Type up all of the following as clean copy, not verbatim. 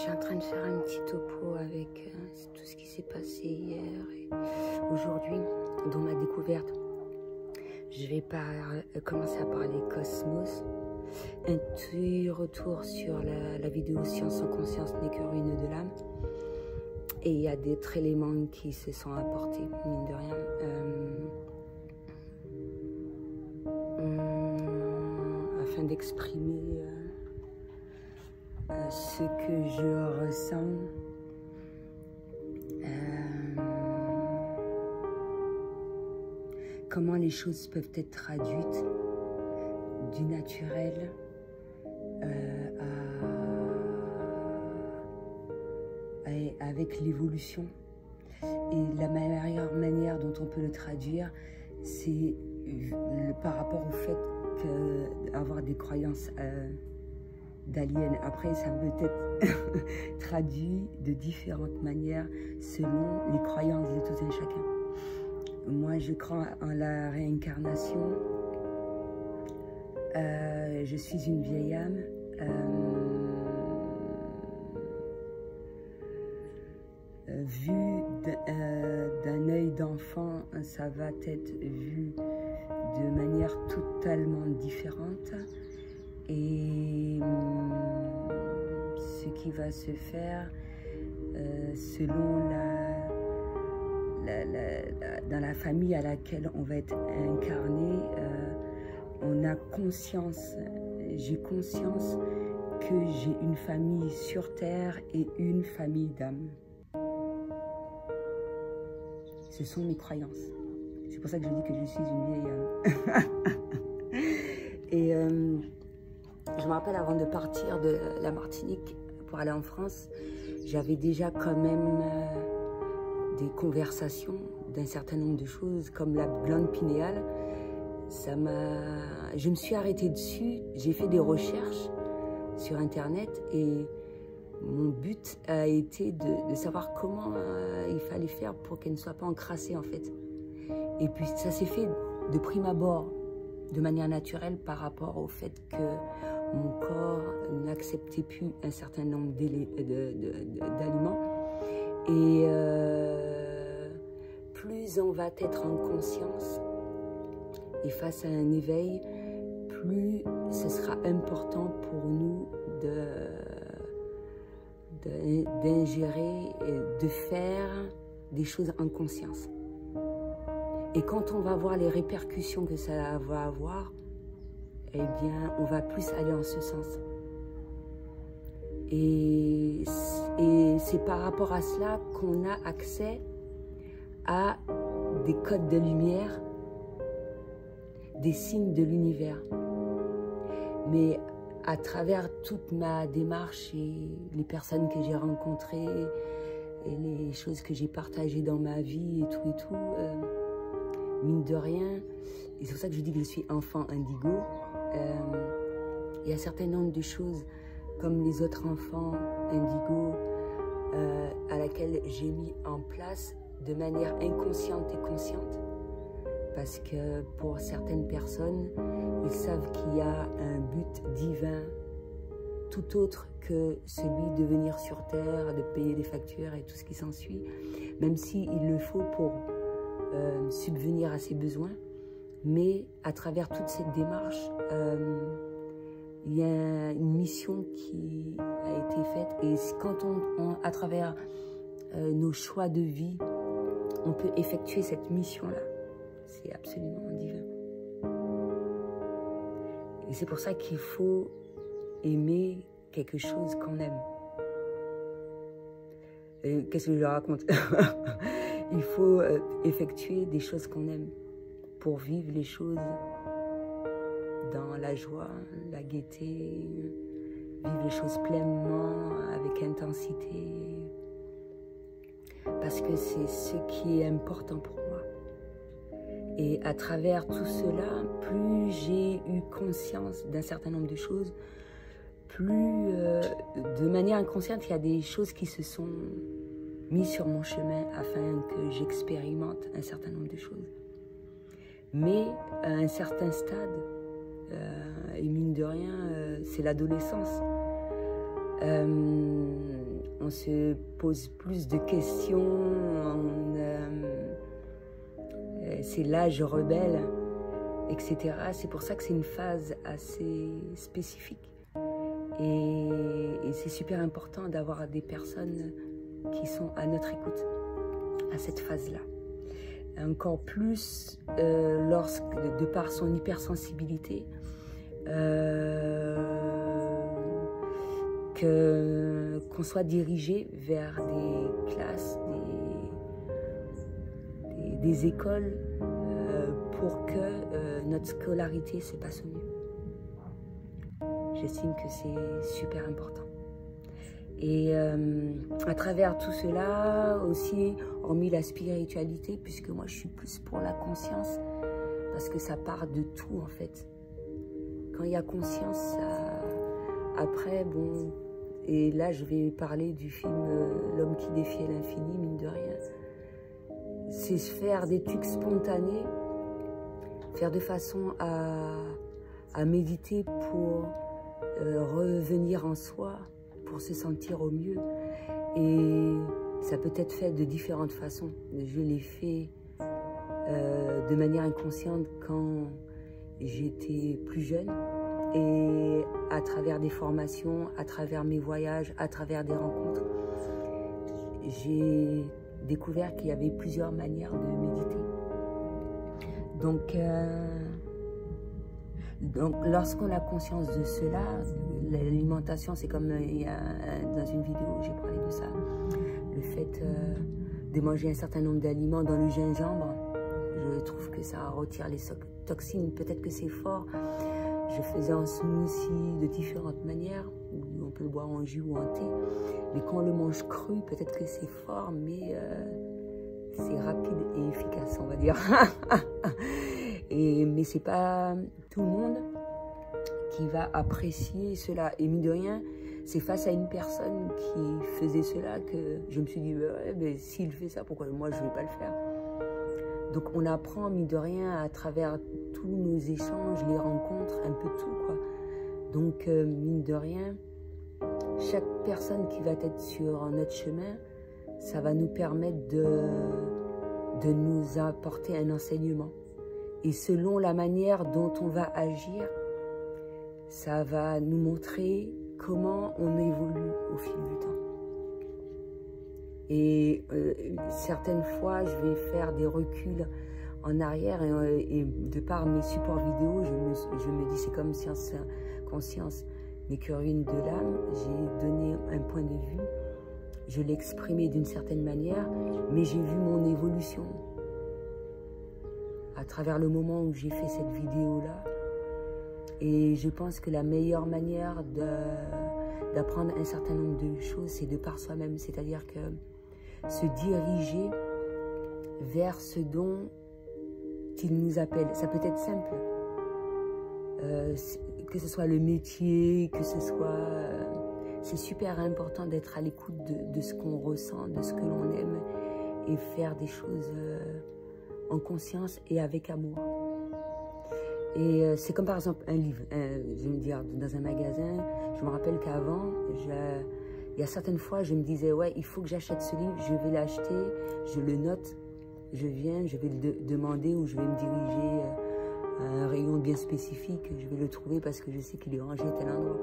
suis en train de faire un petit topo avec tout ce qui s'est passé hier et aujourd'hui dans ma découverte. Je vais commencer à parler cosmos. Un petit retour sur la vidéo Science sans conscience n'est que ruine de l'âme. Et il y a d'autres éléments qui se sont apportés, mine de rien. Afin d'exprimer ce que je ressens. Comment les choses peuvent être traduites du naturel avec l'évolution. Et la meilleure manière dont on peut le traduire, c'est par rapport au fait qu'avoir des croyances d'aliens. Après, ça peut être traduit de différentes manières selon les croyances de tout un chacun. Moi, je crois en la réincarnation. Je suis une vieille âme. Vu d'un œil d'enfant, ça va être vu de manière totalement différente. Et ce qui va se faire selon dans la famille à laquelle on va être incarné, on a conscience, j'ai conscience que j'ai une famille sur terre et une famille d'âmes. Ce sont mes croyances. C'est pour ça que je dis que je suis une vieille âme. Et je me rappelle avant de partir de la Martinique pour aller en France, j'avais déjà quand même des conversations d'un certain nombre de choses, comme la glande pinéale. Je me suis arrêtée dessus, j'ai fait des recherches sur Internet et mon but a été de savoir comment il fallait faire pour qu'elle ne soit pas encrassée en fait. Et puis ça s'est fait de prime abord, de manière naturelle par rapport au fait que mon corps n'acceptait plus un certain nombre d'aliments. Et plus on va être en conscience et face à un éveil, plus ce sera important pour nous d'ingérer et de faire des choses en conscience. Et quand on va voir les répercussions que ça va avoir, eh bien, on va plus aller en ce sens. Et c'est par rapport à cela qu'on a accès à des codes de lumière, des signes de l'univers. Mais à travers toute ma démarche et les personnes que j'ai rencontrées et les choses que j'ai partagées dans ma vie et tout, mine de rien, et c'est pour ça que je dis que je suis enfant indigo, il y a un certain nombre de choses comme les autres enfants indigo à laquelle j'ai mis en place de manière inconsciente et consciente. Parce que pour certaines personnes, ils savent qu'il y a un but divin tout autre que celui de venir sur Terre, de payer des factures et tout ce qui s'ensuit, même s'il le faut pour subvenir à ses besoins. Mais à travers toute cette démarche, il y a une mission qui a été faite. Et quand à travers nos choix de vie, on peut effectuer cette mission-là. C'est absolument divin. Et c'est pour ça qu'il faut aimer quelque chose qu'on aime. Qu'est-ce que je raconte? Il faut effectuer des choses qu'on aime pour vivre les choses dans la joie, la gaieté, vivre les choses pleinement, avec intensité. Parce que c'est ce qui est important pour moi. Et à travers tout cela, plus j'ai eu conscience d'un certain nombre de choses, plus de manière inconsciente, il y a des choses qui se sont mises sur mon chemin afin que j'expérimente un certain nombre de choses. Mais à un certain stade, et mine de rien, c'est l'adolescence. on se pose plus de questions, c'est l'âge rebelle, etc. C'est pour ça que c'est une phase assez spécifique. Et c'est super important d'avoir des personnes qui sont à notre écoute, à cette phase-là. Encore plus lorsque, de par son hypersensibilité, qu'on soit dirigé vers des classes, des écoles pour que notre scolarité se passe au mieux. J'estime que c'est super important. Et à travers tout cela, aussi, hormis la spiritualité, puisque moi je suis plus pour la conscience, parce que ça part de tout en fait. Quand il y a conscience, ça... après, bon, et là je vais parler du film L'homme qui défiait l'infini, mine de rien. C'est faire des trucs spontanés, faire de façon à méditer pour revenir en soi, pour se sentir au mieux. Et ça peut être fait de différentes façons. Je l'ai fait de manière inconsciente quand j'étais plus jeune, et à travers des formations, à travers mes voyages, à travers des rencontres, j'ai découvert qu'il y avait plusieurs manières de méditer. Donc lorsqu'on a conscience de cela, l'alimentation, c'est comme dans une vidéo, j'ai parlé de ça, le fait de manger un certain nombre d'aliments dans le gingembre, je trouve que ça retire les toxines. Peut-être que c'est fort. Je faisais un smoothie de différentes manières, on peut le boire en jus ou en thé, mais quand on le mange cru, peut-être que c'est fort, mais c'est rapide et efficace, on va dire. Mais c'est pas tout le monde qui va apprécier cela. Et mine de rien, c'est face à une personne qui faisait cela que je me suis dit, ouais, mais s'il fait ça, pourquoi moi je ne vais pas le faire? Donc on apprend, mine de rien, à travers tous nos échanges, les rencontres, un peu tout, quoi. Donc mine de rien, chaque personne qui va être sur notre chemin, ça va nous permettre de nous apporter un enseignement. Et selon la manière dont on va agir, ça va nous montrer comment on évolue au fil du temps. Et certaines fois, je vais faire des reculs en arrière et de par mes supports vidéo, je me dis c'est comme science conscience, mais que ruine de l'âme, j'ai donné un point de vue, je l'ai exprimé d'une certaine manière, mais j'ai vu mon évolution. À travers le moment où j'ai fait cette vidéo-là. Et je pense que la meilleure manière d'apprendre un certain nombre de choses, c'est de par soi-même. C'est-à-dire que se diriger vers ce dont il nous appelle. Ça peut être simple. Que ce soit le métier, que ce soit... c'est super important d'être à l'écoute de ce qu'on ressent, de ce que l'on aime, et faire des choses... en conscience et avec amour. Et c'est comme par exemple un livre. Je veux dire, dans un magasin, je me rappelle qu'avant, il y a certaines fois, je me disais, ouais, il faut que j'achète ce livre, je vais l'acheter, je le note, je viens, je vais le demander ou je vais me diriger à un rayon bien spécifique, je vais le trouver parce que je sais qu'il est rangé à tel endroit.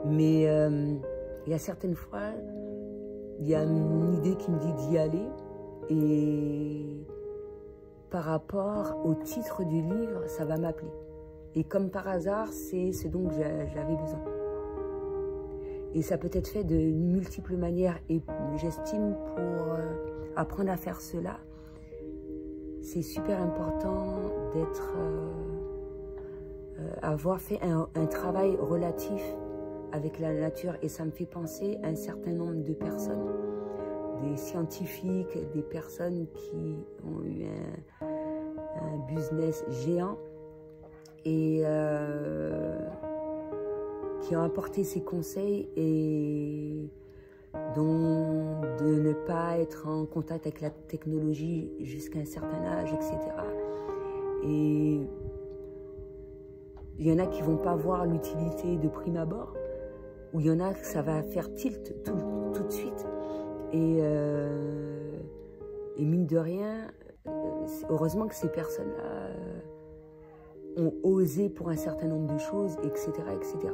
Mais il y a certaines fois, il y a une idée qui me dit d'y aller et... par rapport au titre du livre, ça va m'appeler. Et comme par hasard, c'est ce dont j'avais besoin. Et ça peut être fait de multiples manières. Et j'estime pour apprendre à faire cela, c'est super important d'être, avoir fait un travail relatif avec la nature. Et ça me fait penser à un certain nombre de personnes, des scientifiques, des personnes qui ont eu un business géant et qui ont apporté ces conseils et dont de ne pas être en contact avec la technologie jusqu'à un certain âge, etc. Et il y en a qui ne vont pas voir l'utilité de prime abord, où il y en a que ça va faire tilt tout de suite. Et mine de rien, heureusement que ces personnes-là ont osé pour un certain nombre de choses, etc., etc.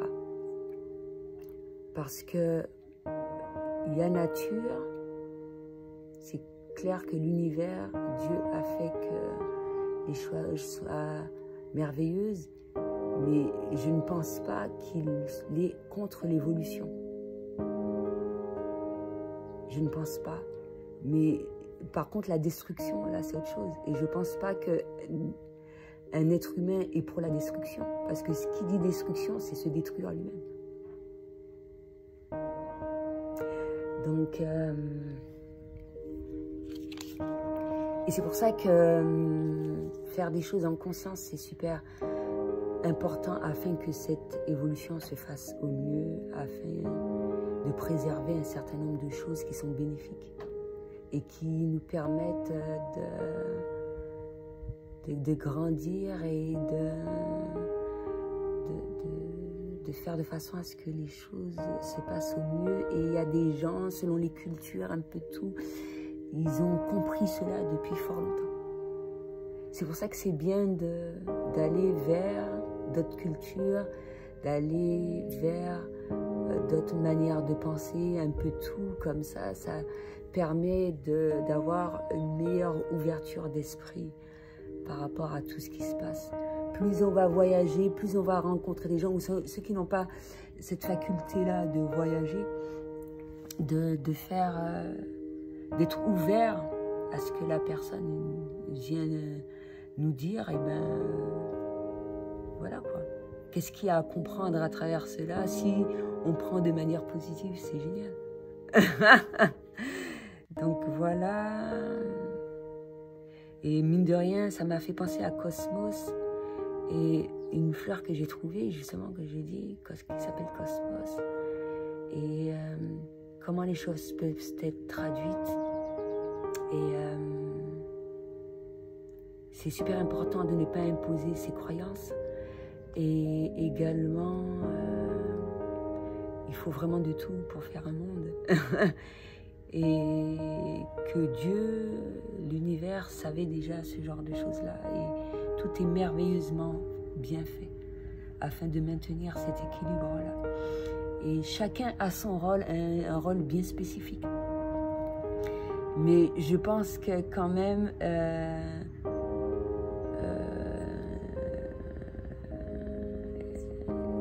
Parce que il y a nature, c'est clair que l'univers, Dieu a fait que les choses soient merveilleuses, mais je ne pense pas qu'il est contre l'évolution. Je ne pense pas. Mais par contre, la destruction, là, c'est autre chose. Et je ne pense pas qu'un être humain est pour la destruction. Parce que ce qui dit destruction, c'est se détruire lui-même. Donc, et c'est pour ça que faire des choses en conscience, c'est super important afin que cette évolution se fasse au mieux, afin de préserver un certain nombre de choses qui sont bénéfiques et qui nous permettent de grandir et de faire de façon à ce que les choses se passent au mieux. Et il y a des gens, selon les cultures, un peu tout, ils ont compris cela depuis fort longtemps. C'est pour ça que c'est bien d'aller vers d'autres cultures, d'aller vers d'autres manières de penser, un peu tout, comme ça permet d'avoir une meilleure ouverture d'esprit par rapport à tout ce qui se passe. Plus on va voyager, plus on va rencontrer des gens, ou ceux qui n'ont pas cette faculté-là de voyager, d'être ouvert à ce que la personne vienne nous dire, et ben voilà quoi. Qu'est-ce qu'il y a à comprendre à travers cela? Si on prend de manière positive, c'est génial. Donc voilà. Et mine de rien, ça m'a fait penser à Cosmos et une fleur que j'ai trouvée, justement, que j'ai dit, qui s'appelle Cosmos. Et comment les choses peuvent être traduites. Et c'est super important de ne pas imposer ses croyances. Et également, il faut vraiment de tout pour faire un monde. Et que Dieu, l'univers, savait déjà ce genre de choses-là. Et tout est merveilleusement bien fait afin de maintenir cet équilibre-là. Et chacun a son rôle, un rôle bien spécifique. Mais je pense que quand même,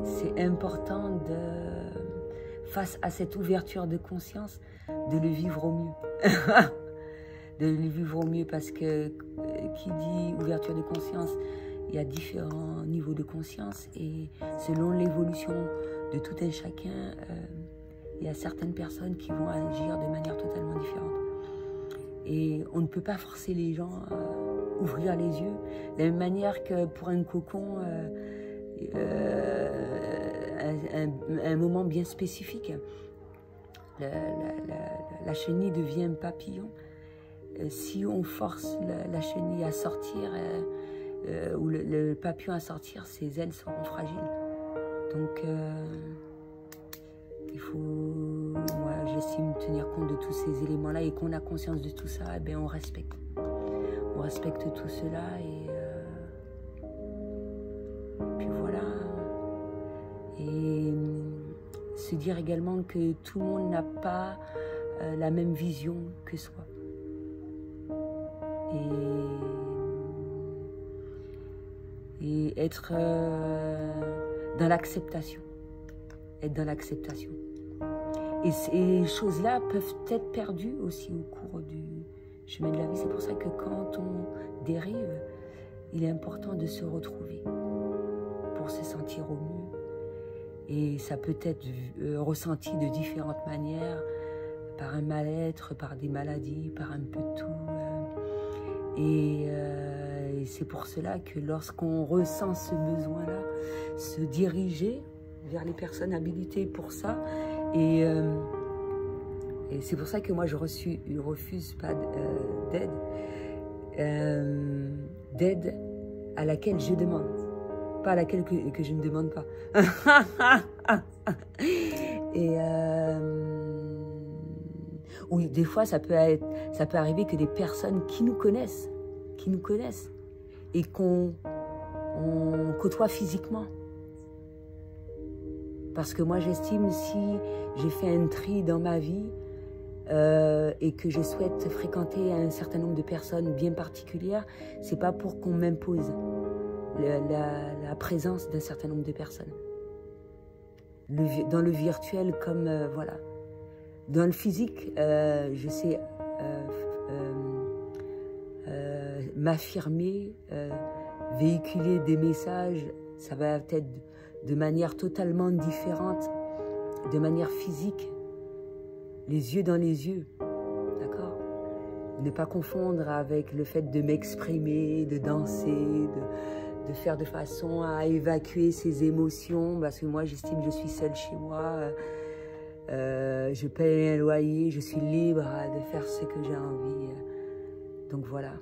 c'est important face à cette ouverture de conscience, de le vivre au mieux. De le vivre au mieux parce que qui dit ouverture de conscience, il y a différents niveaux de conscience et selon l'évolution de tout un chacun, il y a certaines personnes qui vont agir de manière totalement différente. Et on ne peut pas forcer les gens à ouvrir les yeux de la même manière que pour un cocon, un moment bien spécifique. La chenille devient un papillon. Si on force la chenille à sortir, ou le papillon à sortir, ses ailes seront fragiles. Donc, il faut, moi, j'estime tenir compte de tous ces éléments-là et qu'on a conscience de tout ça, eh bien, on respecte. On respecte tout cela et puis voilà. Et se dire également que tout le monde n'a pas la même vision que soi. Et être dans l'acceptation. Être dans l'acceptation. Et ces choses-là peuvent être perdues aussi au cours du chemin de la vie. C'est pour ça que quand on dérive, il est important de se retrouver pour se sentir au mieux. Et ça peut être ressenti de différentes manières, par un mal-être, par des maladies, par un peu de tout. Et c'est pour cela que lorsqu'on ressent ce besoin-là, se diriger vers les personnes habilitées pour ça. Et c'est pour ça que moi, je refuse pas d'aide à laquelle je demande. Pas à laquelle que je ne demande pas. Et oui, des fois, ça peut arriver que des personnes qui nous connaissent, et qu'on côtoie physiquement. Parce que moi, j'estime, si j'ai fait un tri dans ma vie et que je souhaite fréquenter un certain nombre de personnes bien particulières, c'est pas pour qu'on m'impose la présence d'un certain nombre de personnes. Dans le virtuel comme, voilà. Dans le physique, je sais m'affirmer, véhiculer des messages, ça va être de manière totalement différente, de manière physique, les yeux dans les yeux, d'accord? Ne pas confondre avec le fait de m'exprimer, de danser, de faire de façon à évacuer ses émotions, parce que moi j'estime que je suis seule chez moi, je paye un loyer, je suis libre de faire ce que j'ai envie, donc voilà.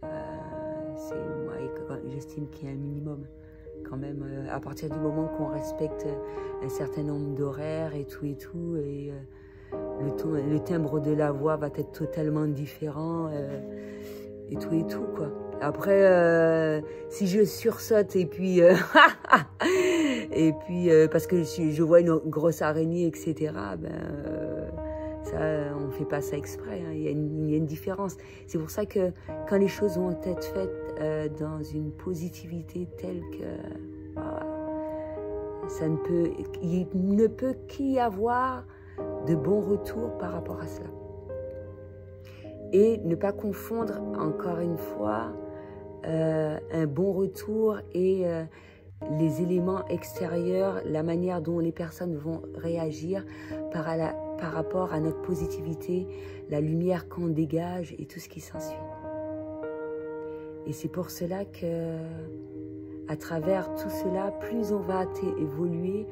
Moi, j'estime qu'il y a un minimum quand même, à partir du moment qu'on respecte un certain nombre d'horaires et tout, et le timbre de la voix va être totalement différent, et tout, quoi. Après, si je sursaute et puis, parce que je vois une grosse araignée, etc., ça, on ne fait pas ça exprès, hein. Il y a une différence. C'est pour ça que quand les choses vont être faites dans une positivité telle que il ne peut qu'y avoir de bons retours par rapport à cela. Et ne pas confondre, encore une fois, un bon retour et les éléments extérieurs, la manière dont les personnes vont réagir par rapport à notre positivité, la lumière qu'on dégage et tout ce qui s'ensuit. Et c'est pour cela que, à travers tout cela, plus on va évoluer,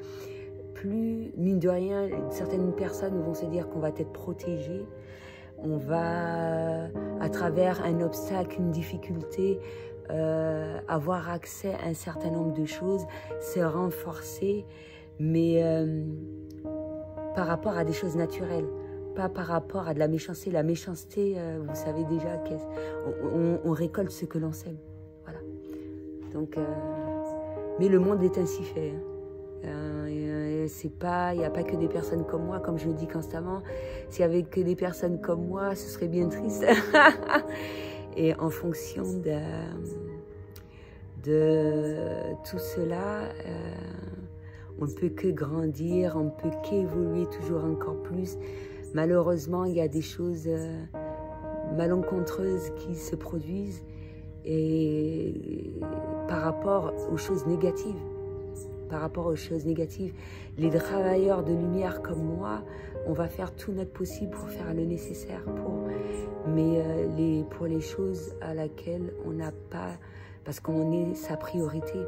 plus, mine de rien, certaines personnes vont se dire qu'on va être protégé. On va, à travers un obstacle, une difficulté, avoir accès à un certain nombre de choses, se renforcer, mais par rapport à des choses naturelles, pas par rapport à de la méchanceté. La méchanceté, vous savez déjà, on récolte ce que l'on sème. Voilà. Donc, mais le monde est ainsi fait. Il n'y a pas que des personnes comme moi, comme je le dis constamment. S'il n'y avait que des personnes comme moi, ce serait bien triste. Et en fonction de tout cela, on ne peut que grandir, on ne peut qu'évoluer toujours encore plus. Malheureusement, il y a des choses malencontreuses qui se produisent et par rapport aux choses négatives. Les travailleurs de lumière comme moi, on va faire tout notre possible pour faire le nécessaire mais pour les choses à laquelle on n'a pas, parce qu'on est sa priorité,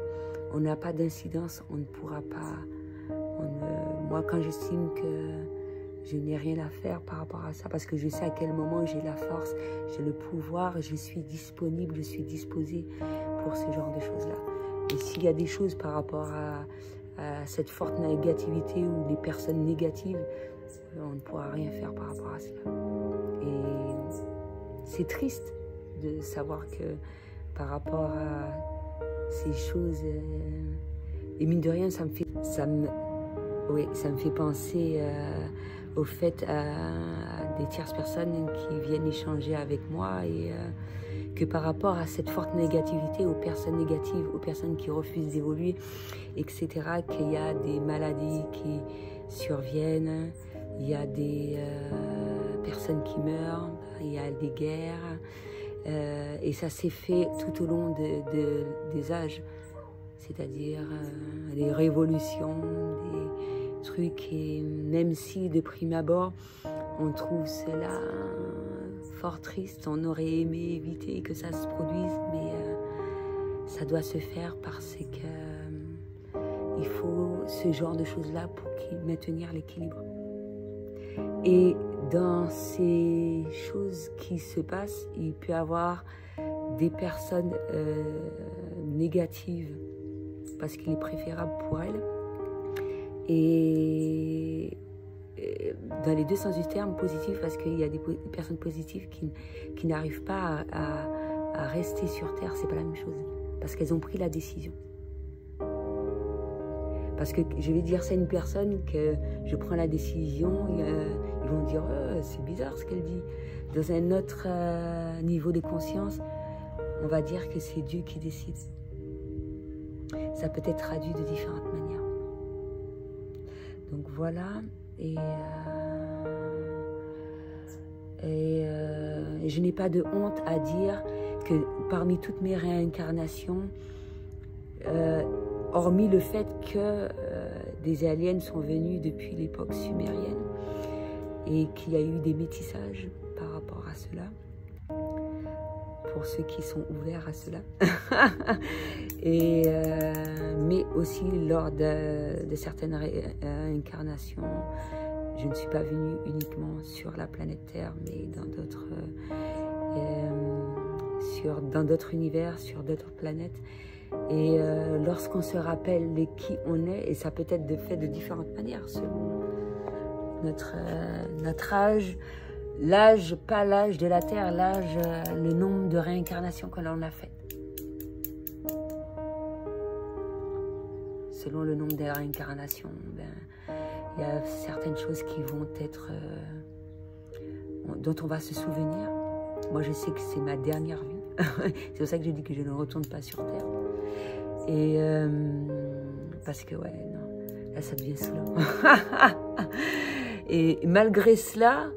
on n'a pas d'incidence, on ne pourra pas. Moi, quand j'estime que je n'ai rien à faire par rapport à ça, parce que je sais à quel moment j'ai la force, j'ai le pouvoir, je suis disponible, je suis disposée pour ce genre de choses-là. Et s'il y a des choses par rapport à cette forte négativité ou des personnes négatives, on ne pourra rien faire par rapport à cela. Et c'est triste de savoir que par rapport à ces choses, et mine de rien, ça me fait penser au fait à des tierces personnes qui viennent échanger avec moi et que par rapport à cette forte négativité, aux personnes négatives, aux personnes qui refusent d'évoluer, etc., qu'il y a des maladies qui surviennent, il y a des personnes qui meurent, il y a des guerres, et ça s'est fait tout au long des âges, c'est-à-dire les révolutions, des trucs, et même si de prime abord, on trouve cela fort triste, on aurait aimé éviter que ça se produise, mais ça doit se faire parce que il faut ce genre de choses-là pour maintenir l'équilibre. Et dans ces choses qui se passent, il peut y avoir des personnes négatives parce qu'il est préférable pour elles. Et dans les deux sens du terme, positif, parce qu'il y a des personnes positives qui n'arrivent pas à rester sur Terre, c'est pas la même chose. Parce qu'elles ont pris la décision. Parce que je vais dire ça à une personne que je prends la décision, ils vont dire c'est bizarre ce qu'elle dit. Dans un autre niveau de conscience, on va dire que c'est Dieu qui décide. Ça peut être traduit de différentes manières. Donc voilà, et je n'ai pas de honte à dire que parmi toutes mes réincarnations, hormis le fait que des aliens sont venus depuis l'époque sumérienne et qu'il y a eu des métissages par rapport à cela, pour ceux qui sont ouverts à cela, mais aussi lors de certaines réincarnations, je ne suis pas venue uniquement sur la planète Terre, mais dans d'autres univers, sur d'autres planètes. Et lorsqu'on se rappelle de qui on est, et ça peut être fait de différentes manières, selon notre âge, l'âge, pas l'âge de la Terre, l'âge, le nombre de réincarnations que l'on a faites. Selon le nombre de réincarnations, il y a certaines choses qui vont être, dont on va se souvenir. Moi, je sais que c'est ma dernière vie. C'est pour ça que je dis que je ne retourne pas sur Terre. Et parce que, ouais, non, là, ça devient saoulant. Et malgré cela,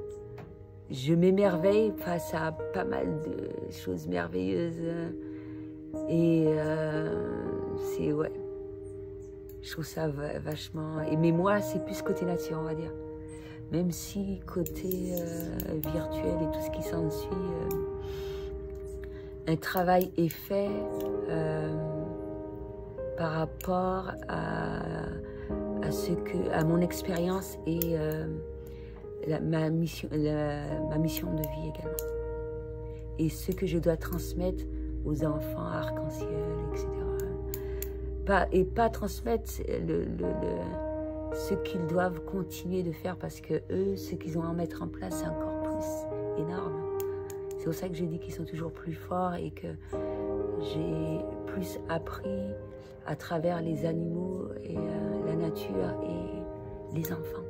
je m'émerveille face à pas mal de choses merveilleuses. Et c'est, ouais, je trouve ça vachement... Mais moi, c'est plus côté nature, on va dire. Même si côté virtuel et tout ce qui s'ensuit, un travail est fait par rapport à mon expérience et ma mission de vie également. Et ce que je dois transmettre aux enfants arc-en-ciel, etc. Pas transmettre ce qu'ils doivent continuer de faire, parce que eux, ce qu'ils ont à mettre en place, c'est encore plus énorme. C'est pour ça que je dis qu'ils sont toujours plus forts et que j'ai plus appris à travers les animaux et la nature et les enfants.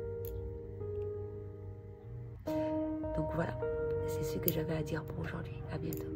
Donc voilà, c'est ce que j'avais à dire pour aujourd'hui. À bientôt.